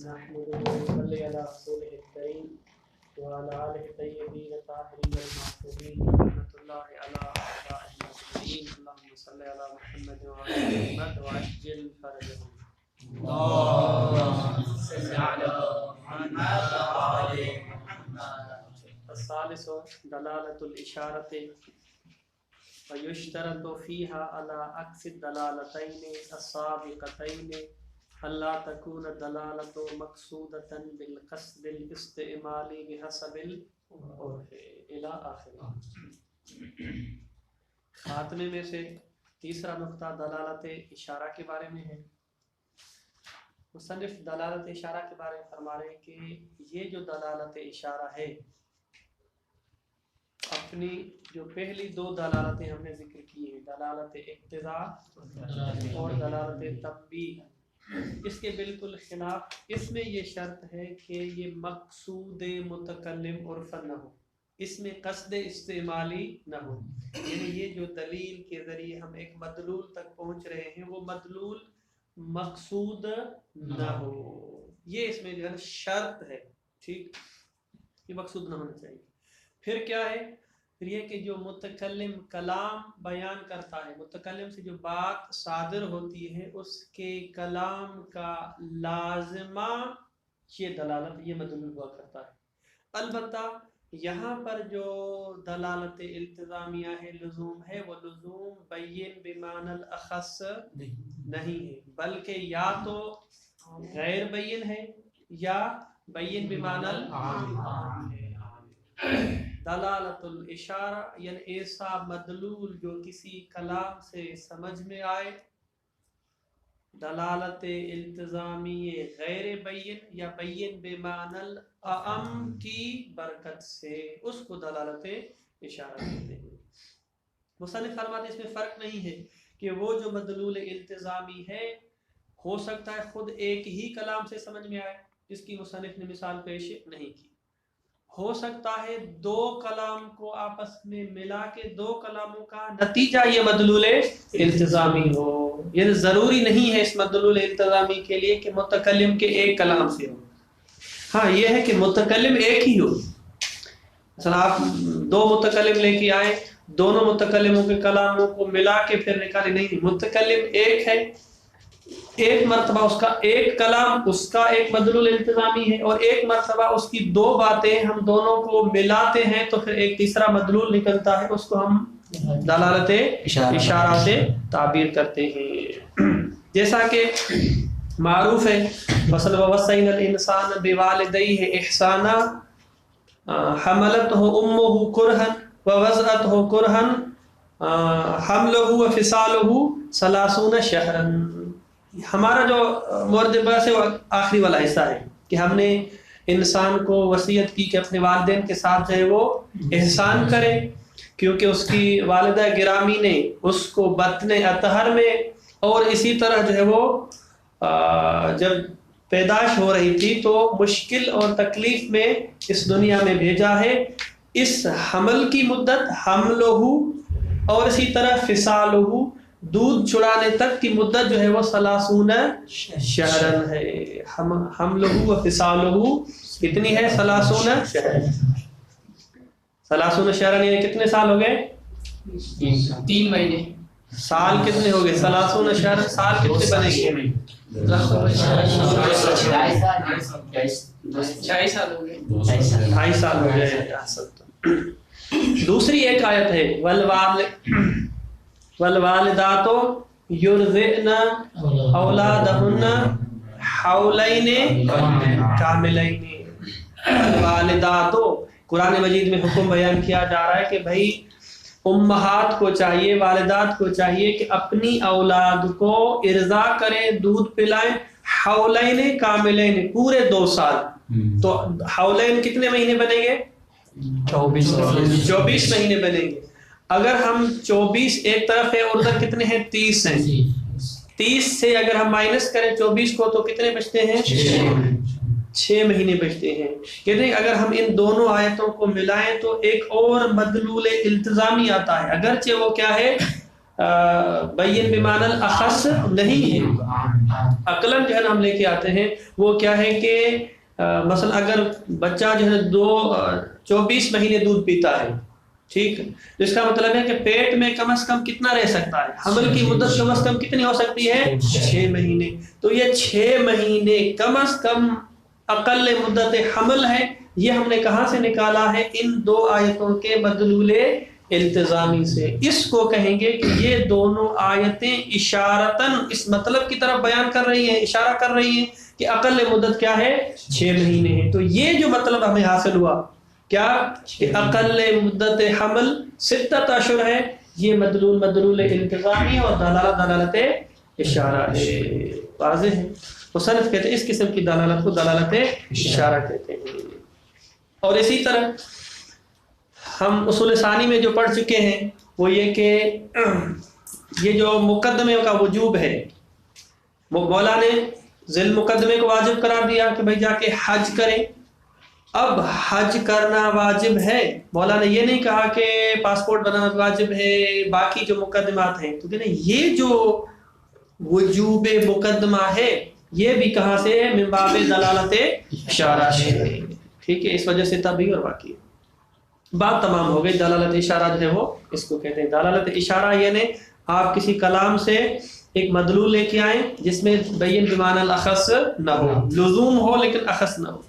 نحمده ونصلي على رسوله الكريم وعلى آله الطيبين الطاهرين المعصومين ورحمة الله على أعداء المسلمين. اللهم صل على محمد وعلى محمد وعجل فرجهم. اللهم صل على محمد وعلى محمد. الثالث دلالة الإشارة ويشترط فيها على عكس الدلالتين السابقتين ألا تكون الدلالة مقصودة بالقصد الاستعمالي بحسب العرف إلى آخره. خاتمے میں سے تیسرا نقطہ دلالت اشارہ کے بارے میں ہے. مصنف دلالت اشارہ کے بارے میں فرما رہے ہیں کہ یہ جو دلالت اشارہ ہے، اپنی جو پہلی دو دلالتیں ہم نے ذکر کی ہیں، دلالت اقتضاء اور دلالت تنبیہ، اس کے بالکل خلاف اس میں یہ شرط ہے کہ یہ مقصود متکلم عرفاً نہ ہو، اس میں قصد استعمالی نہ ہو. یعنی یہ جو دلیل کے ذریعے ہم ایک مدلول تک پہنچ رہے ہیں وہ مدلول مقصود نہ ہو، یہ اس میں جو ہے شرط ہے. ٹھیک، یہ مقصود نہ ہونا چاہیے. پھر کیا ہے؟ پھر یہ کہ جو متکلم کلام بیان کرتا ہے، متکلم سے جو بات صادر ہوتی ہے، اس کے کلام کا لازمہ یہ دلالت، یہ مدلول ہوا کرتا ہے. البتہ یہاں پر جو دلالت التزامیہ ہے، لزوم ہے، وہ لزوم بین بمعنی الاخص نہیں ہے، بلکہ یا تو غیر بین ہے یا بین بمعنی العام ہے. دلالت الاشارہ یعنی ایسا مدلول جو کسی کلام سے سمجھ میں آئے. دلالت التزامی غیر بین یا بین بمعنی الاعم کی برکت سے اس کو دلالت اشارہ کہتے ہیں. مصنف فرماتے ہیں اس میں فرق نہیں ہے کہ وہ جو مدلول التزامی ہے ہو سکتا ہے خود ایک ہی کلام سے سمجھ میں آئے، اس کی مصنف نے مثال پیش نہیں کی. ہو سکتا ہے دو کلام کو آپس میں ملا کے دو کلاموں کا نتیجہ یہ مدلول التزامی ہو. یہ ضروری نہیں ہے اس مدلول التزامی کے لیے کہ متکلم کے ایک کلام سے ہو. ہاں یہ ہے کہ متکلم ایک ہی ہو. مثلا آپ دو متکلم لے کے آئے، دونوں متکلموں کے کلاموں کو ملا کے پھر نکالے، نہیں، متکلم ایک ہے، ایک مرتبہ اس کا ایک کلام، اس کا ایک مدلول التزامی ہے، اور ایک مرتبہ اس کی دو باتیں ہم دونوں کو ملاتے ہیں تو پھر ایک تیسرا مدلول نکلتا ہے، اس کو ہم دلالت اشارہ سے تعبیر کرتے ہیں. جیسا کہ معروف ہے فصل ووصینا الانسان بوالدیہ احسانا حملتہ امہ کرہا ووضعتہ کرہا حملہ وفصالہ 30 شہرا. ہمارا جو مورد بحث ہے وہ آخری والا حصہ ہے کہ ہم نے انسان کو وصیت کی کہ اپنے والدین کے ساتھ جو ہے وہ احسان کرے، کیونکہ اس کی والدہ گرامی نے اس کو بطن اطہر میں اور اسی طرح جو ہے وہ جب پیدائش ہو رہی تھی تو مشکل اور تکلیف میں اس دنیا میں بھیجا ہے. اس حمل کی مدت حملہ اور اسی طرح فصالہ دودھ چھڑانے تک کی مدت جو ہے وہ 30 شہرن ہے. حملہ و فصالہ کتنی ہے؟ 30 شہرن. 30 شہرن یعنی کتنے سال ہو گئے؟ 3 مہینے. سال کتنے ہو گئے؟ 30 شہرن. سال کتنے بنے گے؟ 2.5 سال ہو گئے. 2.5 سال ہو گئے. دوسری ایک آیت ہے والوالدات یرضعن اولادہن حولین کاملین. والوالدات، قرآن مجید میں حکم بیان کیا جا رہا ہے کہ بھائی امہات کو چاہیے، والدات کو چاہیے کہ اپنی اولاد کو ارضاء کریں، دودھ پلائیں، حولین کاملین، پورے 2 سال. تو حولین کتنے مہینے بنیں گے؟ 24 مہینے بنیں گے. اگر ہم 24 ایک طرف ہے اور ادھر کتنے ہیں؟ 30 ہیں. 30 سے اگر ہم مائنس کریں 24 کو تو کتنے بچتے ہیں؟ 6 مہینے بچتے ہیں. یعنی اگر ہم ان دونوں آیتوں کو ملائیں تو ایک اور مدلول التزامی آتا ہے، اگرچہ وہ کیا ہے؟ बैयन बिमानल अखस नहीं है। अकलन जो है ना हम लेके आते हैं वो क्या है कि मसलन अगर बच्चा जो है 24 महीने दूध पीता है, ठीक, तो इसका मतलब है कि पेट में कम से कम कितना रह सकता है, हमल की मुद्दत कम से कम कितनी हो सकती है, 6 महीने। तो ये 6 महीने कम से कम अकल मुद्दत हमल है। ये हमने कहाँ से निकाला है, इन 2 आयतों के मदलूले इल्तिजामी से। इसको कहेंगे कि ये दोनों आयतें इशारतन इस मतलब की तरफ बयान कर रही हैं, इशारा कर रही हैं कि अकल मुद्दत क्या है, 6 महीने है। तो ये जो मतलब हमें हासिल हुआ क्या कि अकल मुद्दत हमल 6 अशुर है, ये मदलूल इल्तिजामी और दलालत इशारा है। वाज़ेह है। मुसन्निफ कहते हैं इस किस्म की दलालत को दलालत इशारा कहते हैं। और इसी तरह हम उसूल सानी में जो पढ़ चुके हैं वो ये कि ये जो मुकदमे का वजूब है, मौला ने ज़िल मुकदमे को वाजिब करार दिया कि भाई जाके हज करें। अब हज करना वाजिब है, मौला ने ये नहीं कहा कि पासपोर्ट बनाना वाजिब है, बाकी जो मुकदमात हैं। तो कहते ये जो वजूब मुकदमा है ये भी कहाँ से, मिन बाबे दलालत इशारा है। ठीक है, इस वजह से तभी और बाकी बात तमाम हो गई। दलालत इशारा जो है वो इसको कहते हैं। दलालत इशारा यानी आप किसी कलाम से एक मदलूल लेके आए जिसमें बैयन बिमानल अखस न हो, लुजूम हो लेकिन अखस न हो।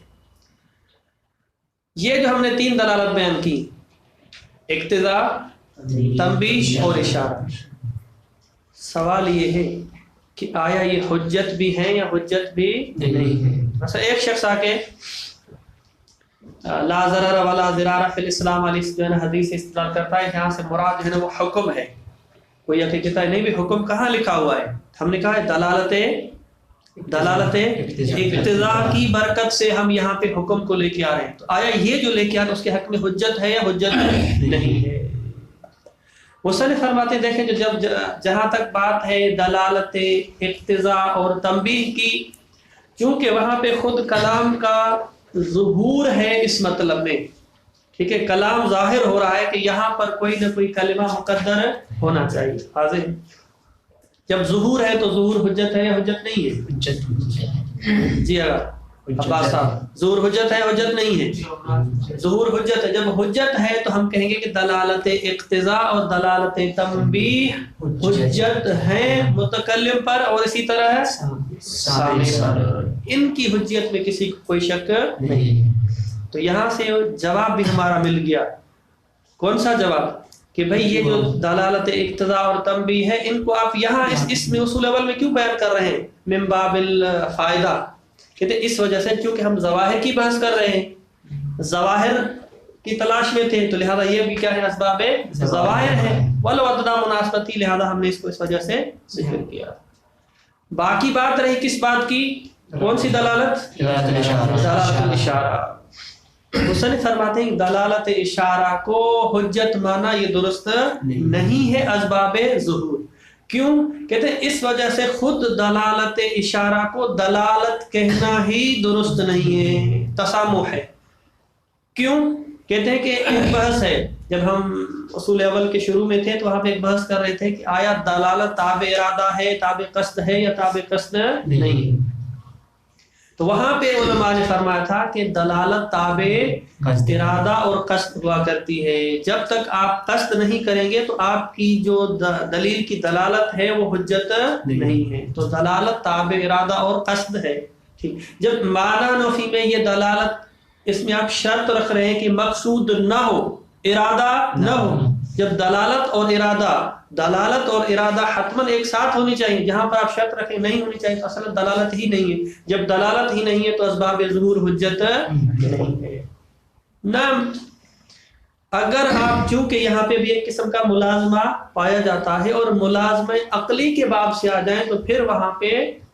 ये जो हमने 3 दलालत बयान की, इक्तिजा, तंबीह और इशारा। सवाल ये है कि आया ये हुज्जत भी है या हुज्जत भी नहीं है। मतलब एक शख्स आके ला ज़रर वला ज़िरार फिल इस्लाम वाली जो है ना हदीस इस्तेमाल करता है, जहाँ से मुराद जो है ना वो हुक्म है। कोई आके कहता है नहीं भी हुक्म कहाँ लिखा हुआ है, हमने कहा है दलालत इक्तिजा की बरकत से हम यहाँ पे हुक्म को लेके आ रहे हैं। तो आया ये जो लेके आ रहे हैं उसके हक में हुज्जत है या हुज्जत नहीं है। मुसन्निफ फरमाते हैं देखें, जो जब जहाँ तक बात है दलालत इक्तिजा और तंबीह की, क्योंकि वहाँ पे खुद कलाम का ज़ुहूर है इस मतलब में, ठीक है, कलाम जाहिर हो रहा है कि यहाँ पर कोई ना कोई कलिमा मुकद्दर होना चाहिए। हाज़िर जब ज़ुहूर है तो ज़ुहूर हुज्जत है या हुज्जत नहीं है? हुज्जत। जी अब्बास साहब, ज़ुहूर हुज्जत है हुज्जत नहीं है? ज़ुहूर हुज्जत है। जब हुज्जत है तो हम कहेंगे कि दलालत इक्तिजा और दलालत तंबीह हुज्जत हैं मुतकल्लिम पर और इसी तरह सामी पर। इनकी हुज्जत में किसी को कोई शक नहीं है। तो यहाँ से जवाब भी हमारा मिल गया। कौन सा जवाब? कि भाई ये जो दलालत इक्तिजा और तंबीह है इनको आप यहाँ इसमें उसूल अव्वल में क्यों बयान कर रहे हैं? मिन बाबिल फायदा। कहते इस वजह से क्योंकि हम ज़वाहिर की बहस कर रहे हैं, ज़वाहिर की तलाश में थे, तो लिहाजा ये भी क्या है, असबाब ज़वाहिर है। वलो अदना मुनासबती, लिहाजा हमने इसको इस वजह से जिक्र किया। बाकी बात रही किस बात की? कौन सी दलालत? दलालत इशारा। मुसन्निफ फरमाते हैं दलालत इशारा को हुज्जत माना ये दुरुस्त नहीं है असबाबे ज़ुहूर। क्यों? कहते हैं इस वजह से खुद दलालत इशारा को दलालत कहना ही दुरुस्त नहीं है, तसामुह है। क्यों? कहते हैं कि एक बहस है, जब हम उसूल अव्वल के शुरू में थे तो वहाँ पे एक बहस कर रहे थे कि आया दलालत ताबे इरादा है, ताबे कस्द है या ताबे कस्द नहीं है। तो वहां पे उलमा ने फरमाया था कि दलालत ताबे इरादा और कस्द हुआ करती है। जब तक आप कस्द नहीं करेंगे तो आपकी जो दलील की दलालत है वो हुज्जत नहीं है। तो दलालत ताबे इरादा और कस्द है। ठीक, जब माना नफी में ये दलालत, इसमें आप शर्त रख रहे हैं कि मकसूद ना हो, इरादा न हो। जब दलालत और इरादा हतमन एक साथ होनी चाहिए, जहां पर आप शर्त रखें नहीं होनी चाहिए तो असल दलालत ही नहीं है। जब दलालत ही नहीं है तो असबाब ज़ुहूर हुज्जत नहीं है। नाम अगर आप, चूंकि यहाँ पे भी एक किस्म का मुलाजमा पाया जाता है और मुलाजमा अकली के बाब से आ जाए तो फिर वहां पे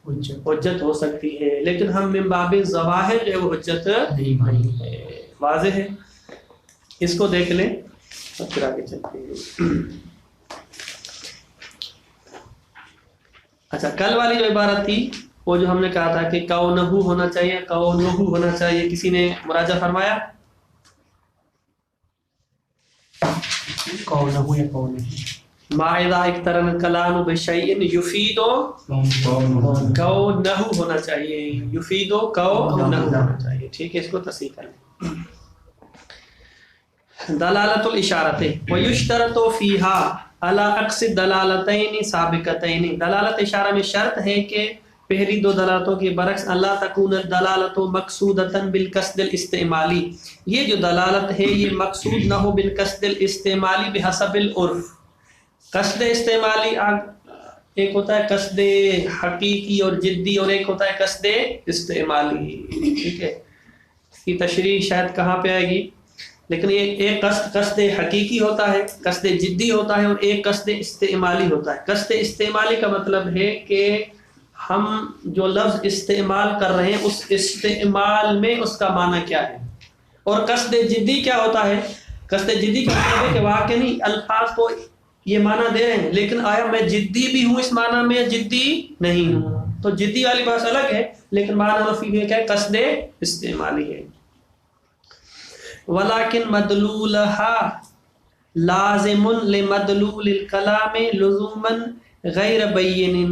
हुज्जत हो सकती है, लेकिन हम मिन बाबे ज़वाहिर जो है वो हुज्जत नहीं है। वाज़ेह है, इसको देख लें और फिर आगे चलते हैं। अच्छा, कल वाली जो इबारत थी वो जो हमने कहा था कि कौनहु होना चाहिए, कौनहु होना चाहिए, किसी ने मुराजा फरमाया? कौनहु या कौनहु? माइदा इक्तरन कलाम बिशैइन युफीदो कौनहु होना चाहिए, युफीदो कौनहु होना चाहिए। ठीक है, इसको तस्हीह कर लें। दलालतुल इशारते व युश्तरतु फीहा अला अक्सि दलालतैन साबिकतैन। दलालत इशारा में शर्त है कि पहली दो दलालतों के बरक्स अल्लाह तकून दलालतु मकसूदतन बिल कस्दिल इस्तेमाली, ये जो दलालत है ये मकसूद न हो बिल कस्दिल इस्तेमाली बिहसबिल उर्फ। कस्द इस्तेमाली एक होता है कस्द हकीकी और जिद्दी, और एक होता है कस्द इस्तेमाली। ठीक है, इसकी तशरीह शायद कहाँ पे आएगी, लेकिन ये एक कस्द हकीकी होता है, कस्द जिद्दी होता है, और एक कस्द इस्तेमाली होता है। कस्द इस्तेमाली का मतलब है कि हम जो लफ्ज़ इस्तेमाल कर रहे हैं उस इस्तेमाल में उसका माना क्या है। और कस्द जिद्दी क्या होता है, कस्द जिद्दी का मतलब है कि वाकई नहीं अल्फाज को ये माना दे रहे हैं, लेकिन आया मैं जिद्दी भी हूँ इस माना में या जिद्दी नहीं हूँ। तो जिद्दी वाली बात अलग है, लेकिन माना मफी में क्या है, कस्द इस्तेमाली है। वलाकिन मदलूलहा लाज़िमुन लिमदलूलिल कलाम लुज़ूमन गैर बैयिन,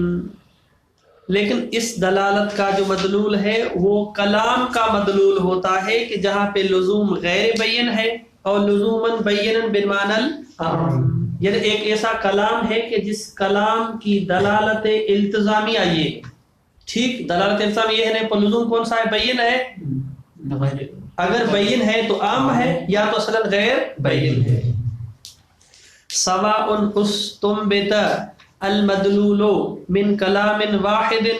लेकिन इस दलालत का जो मदलूल है वो कलाम का मदलूल होता है कि जहाँ पे लुज़ूम गैर बैयिन है और लुज़ूमन बैयिन बिमानल आम। यानी एक ऐसा कलाम है कि जिस कलाम की दलालत इल्तिज़ामी आई है। ठीक, दलालत इल्तिज़ामी ये है ना, लुज़ूम कौन सा है, बैयिन है। अगर बैयिन है तो आम है, या तो असलन गैर बैयिन है। सवाउन उस्तुम्बित अल मदलूलो मिन कलामिन वाहिदिन,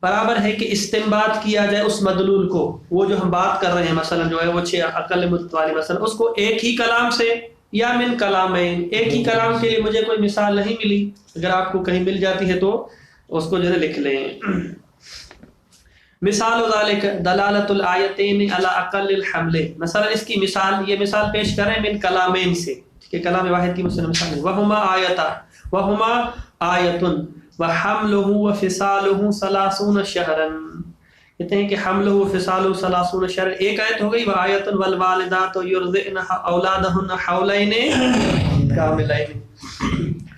बराबर है कि इस्तिंबात किया जाए उस मदलूल को, वो जो हम बात कर रहे हैं मसलन जो है वो 6 अकल मुद्दत वाली मसलन, उसको एक ही कलाम से या मिन कलामैन, एक ही कलाम के लिए मुझे कोई मिसाल नहीं मिली, अगर आपको कहीं मिल जाती है तो उसको जो है लिख लें। मिसाल ज़ालिक दलालतुल आयतैन अला अक़ल्लिल हमले, मसलन इसकी मिसाल, ये मिसाल पेश करें मिन कलामैन से, ठीक है, कलाम वाहिद की मिसाल है। वहुमा आयता वहुमा आयतुन व हमलुहु व फिसालुहु सलासून शहरन, कहते हैं कि हमलुहु व फिसालुहु सलासून शहरन एक आयत हो गई। व आयतुन वल वालिदातु युरज़िअन औलादहुन हौलैन कामिलैन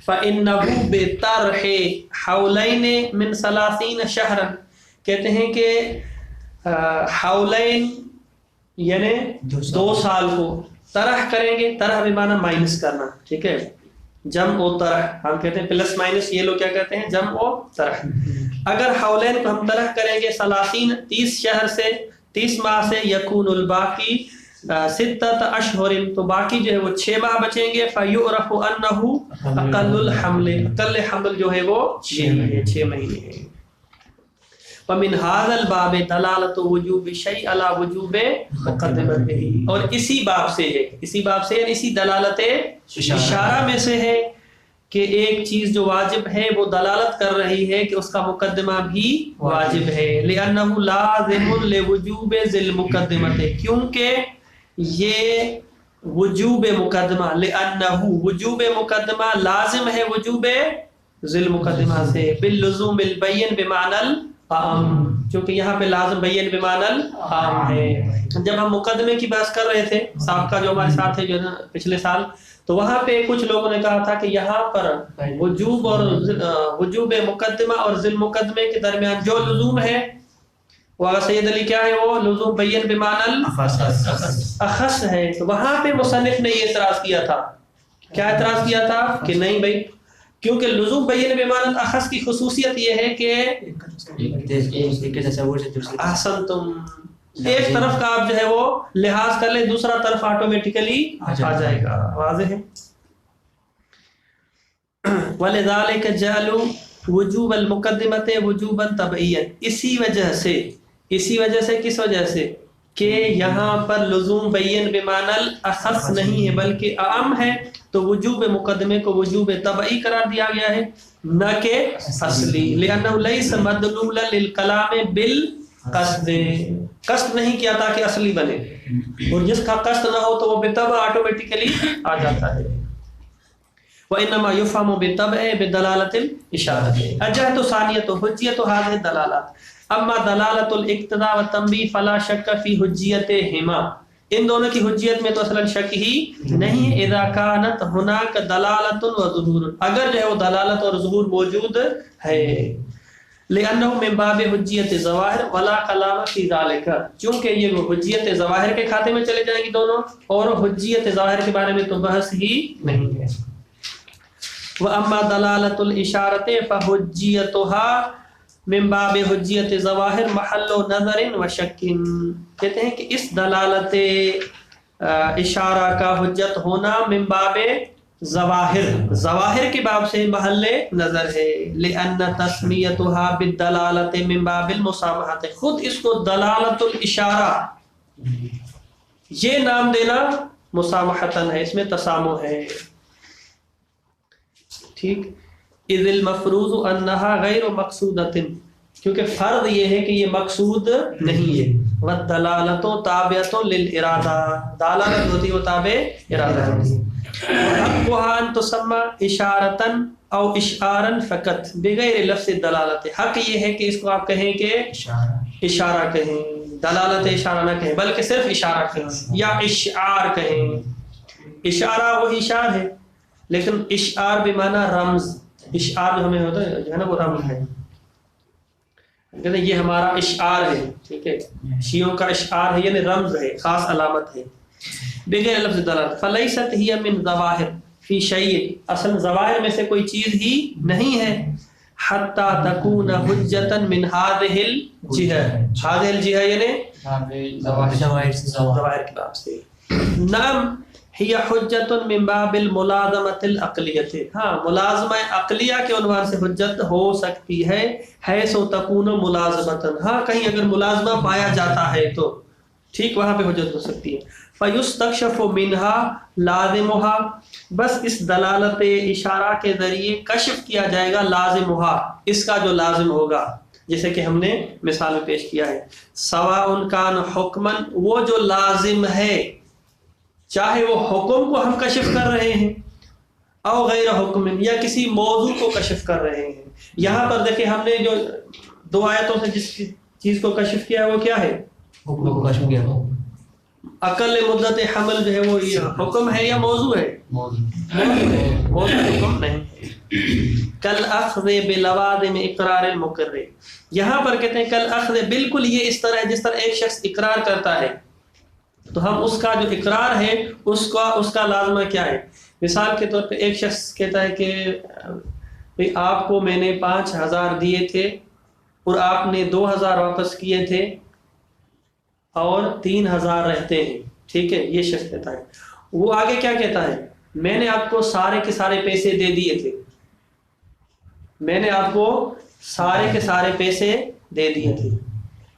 फ़इन्नहु बितरहि हौलैन मिन सलासीन शहरन, कहते हैं कि हौलैन यानी 2 साल को तरह करेंगे, तरह बिमाना माइनस करना, ठीक है, जम ओ तरह हम कहते हैं, प्लस माइनस ये लोग क्या कहते हैं, जम ओ तरह। अगर हौलैन को हम तरह करेंगे सलासीन 30 शहर से, 30 माह से, यकूनुल बाकी सित्तत अशहुरिन, तो बाकी जो है वो 6 माह बचेंगे। फयुरफु अन्नहु अक़ल्लुल हमल, अक़ल्ल हमल जो है वो 6 महीने है। वमिन हाज़ल बाब दलालतु वुजूब शै अला वुजूब मुक़द्दमतिही, और इसी बाब से है, इसी बाब से इसी दलालत इशारा में से है कि एक चीज जो वाजिब है वो दलालत कर रही है कि उसका मुकद्दमा भी वाजिब है। लिअन्नहु लाज़िमुन लिवुजूब ज़िल मुक़द्दमति, क्योंकि ये वुजूब मुकद्दमा, लिअन्नहु वुजूब मुकद्दमा लाजिम है वुजूब ज़िल मुकद्दमा से, बिल लुज़ूमिल बैयिन बिमानल आम, क्योंकि यहाँ पे लाज़िम बैयिन बिमानल आम है। जब हम मुकद्दमे की बहस कर रहे थे साहब जो हमारे साथ है जो ना पिछले साल, तो वहाँ पे कुछ लोगों ने कहा था कि यहाँ पर वुजूब और वुजूब मुकद्दमा और ज़िल मुकद्दमे के दरमियान जो लुज़ूम है वो सैयद अली क्या है, वो लुज़ूम बैयिन बिमानल अखस है। तो वहाँ पे मुसन्निफ ने ये एतराज़ किया था, क्या एतराज़ किया था कि नहीं भाई, क्योंकि लुज़ूम बैयिन बिमानल अखस की खुसूसियत ये है कि अहसन तुम एक तरफ का आप जो है वो लिहाज कर ले, दूसरा तरफ ऑटोमेटिकली आ जाएगा, वाज़ेह है। वलिज़ालिक जअलू वुजूबल मुक़द्दिमति वुजूबन तबईयन, इसी वजह से किस वजह से कि यहाँ पर लुज़ूम बैयिन बिमानल अखस नहीं है बल्कि आम है, तो वुजूब मुकद्दमे को वुजूब तबई करार दिया गया है, न के असली। लिअन्नहु लैसा मदलूलन लिल कलाम बिल कस्द, कस्द नहीं किया ताकि असली बने, और जिसका कस्द ना हो तो वो बितबा ऑटोमेटिकली आ जाता है। व इन्नमा युफ़हमु बितबइ बिदलालतिल इशारति अजहतु सानियतु हुज्जियतु हाज़िहि दलालत। अम्मा दलालतुल इक्तिदा व तंबीह फला शक्क फी हुज्जियतिहिमा, ان دونوں کی حجیت میں تو اصلا شک ہی نہیں ہے. اذا كانت هناك دلالۃ وظہور، اگر جو ہے وہ دلالت اور ظہور موجود ہے. لأنه من باب حجیت ظواہر ولا کلام فی ذلک، چونکہ یہ وہ حجیت ظواہر کے کھاتے میں چلے جائیں گی دونوں، اور حجیت ظواہر کے بارے میں تو بحث ہی نہیں ہے. وَأَمَّا دَلَالَةُ الْإِشَارَةِ فَحُجِّيَتُهَا من باب حجیت ظواہر محل نظر و شک. کہتے ہیں کہ اس دلالت اشارہ کا حجت ہونا من باب ظواہر، ظواہر کے باب سے محل نظر ہے. لأن تسمیتها بالدلالت من باب المسامحت، خود اس کو دلالت الاشارہ یہ نام دینا مسامحتن ہے، اس میں تسامح ہے. ٹھیک. اذ المفروض انها غیر مقصودۃ، کیونکہ فرض یہ ہے کہ یہ مقصود نہیں ہے. والدلالۃ تابعۃ للارادہ، دلالت ہوتی ہے وہ تابع ارادہ ہوتی ہے. وحقها ان تسمى اشارۃ او اشعارا فقط بغیر لفظ الدلالت، حق یہ ہے کہ اس کو آپ کہیں کہ اشارہ کہیں، دلالت اشارہ نہ کہیں بلکہ صرف اشارہ کہیں یا اشعار کہیں. اشارہ وہی اشعار ہے، لیکن اشعار بمعنی رمز، اشعار جو ہمیں ہوتا ہے جو ہے نا وہ رمز ہے. کہتے ہیں یہ ہمارا اشعار ہے، ٹھیک ہے، شیعوں کا اشعار ہے یعنی رمز ہے، خاص علامت ہے. بغیر لفظ دلالت فلیست ہی من ظواہر فی شیء، اصل ظواہر میں سے کوئی چیز ہی نہیں ہے. حتی تکون حجتا من هذه الجہہ، هذه الجہہ یعنی ظواہر کے باب سے. نعم ہی حجت من باب الملازمۃ العقلیۃ، ہاں ملازمہ عقلیہ کے عنوان سے حجت ہو سکتی ہے. حیث تکون ملازمۃ، ہاں کہیں اگر ملازمہ پایا جاتا ہے تو ٹھیک وہاں پہ حجت ہو سکتی ہے. فیستکشف منها لازمها، بس اس دلالت اشارہ کے ذریعے کشف کیا جائے گا لازمها، اس کا جو لازم ہوگا، جیسے کہ ہم نے مثال میں پیش کیا ہے. سواء کان حکما، وہ جو لازم ہے چاہے وہ حکم کو ہم کشف کر رہے ہیں، او غیر حکم، یا کسی موضوع کو کشف کر رہے ہیں. یہاں پر دیکھیں ہم نے جو دو آیتوں سے جس چیز کو کشف کیا ہے وہ کیا ہے؟ حکم کو کشف کیا. عقل مدت حمل جو ہے وہ حکم ہے یا موضوع ہے؟ موضوع حکم نہیں ہے. کل اخذ بلوازم اقرار المقر، یہاں پر کہتے ہیں کل اخذ، بالکل یہ اس طرح جس طرح ایک شخص اقرار کرتا ہے تو ہم اس کا جو اقرار ہے اس کا لازمہ کیا ہے. مثال کے طور پہ ایک شخص کہتا ہے کہ آپ کو میں نے 5,000 دیے تھے اور آپ نے 2,000 واپس کیے تھے اور 3,000 رہتے ہیں، ٹھیک ہے. یہ شخص کہتا ہے. وہ آگے کیا کہتا ہے؟ میں نے آپ کو سارے کے سارے پیسے دے دیے تھے، میں نے آپ کو سارے کے سارے پیسے دے دیے تھے،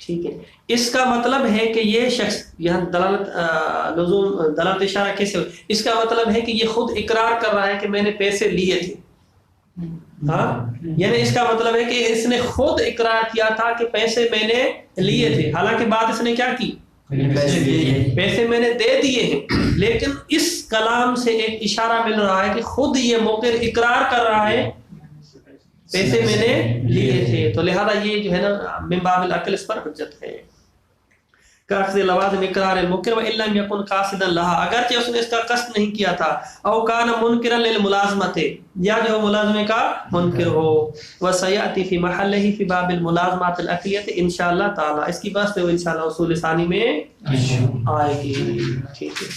ٹھیک ہے. اس کا مطلب ہے کہ یہ شخص، یہاں دلالت اشارہ کیسے ہو، اس کا مطلب ہے کہ یہ خود اقرار کر رہا ہے کہ میں نے پیسے لیے تھے. ہاں یعنی اس کا مطلب ہے کہ اس نے خود اقرار کیا تھا کہ پیسے میں نے لیے تھے، حالانکہ بات اس نے کیا کی، پیسے میں نے دے دیے ہیں. لیکن اس کلام سے ایک اشارہ مل رہا ہے کہ خود یہ موقر اقرار کر رہا ہے پیسے میں نے لیے تھے، تو لہذا یہ جو ہے نا من باب العقل اس پر حجت ہے. کاخذ لوازم اقرار المقر و الا لم يكن قاصدا لها، اگرچہ اس نے اس کا قصد نہیں کیا تھا. او کان منکرا للملازمۃ، یا جو ملازمے کا منکر ہو. وسیاتي في محله في باب الملازمات العقلیہ انشاءاللہ تعالی، اس کی بحث تو انشاءاللہ اصول ثانی میں آئے گی. ٹھیک ہے.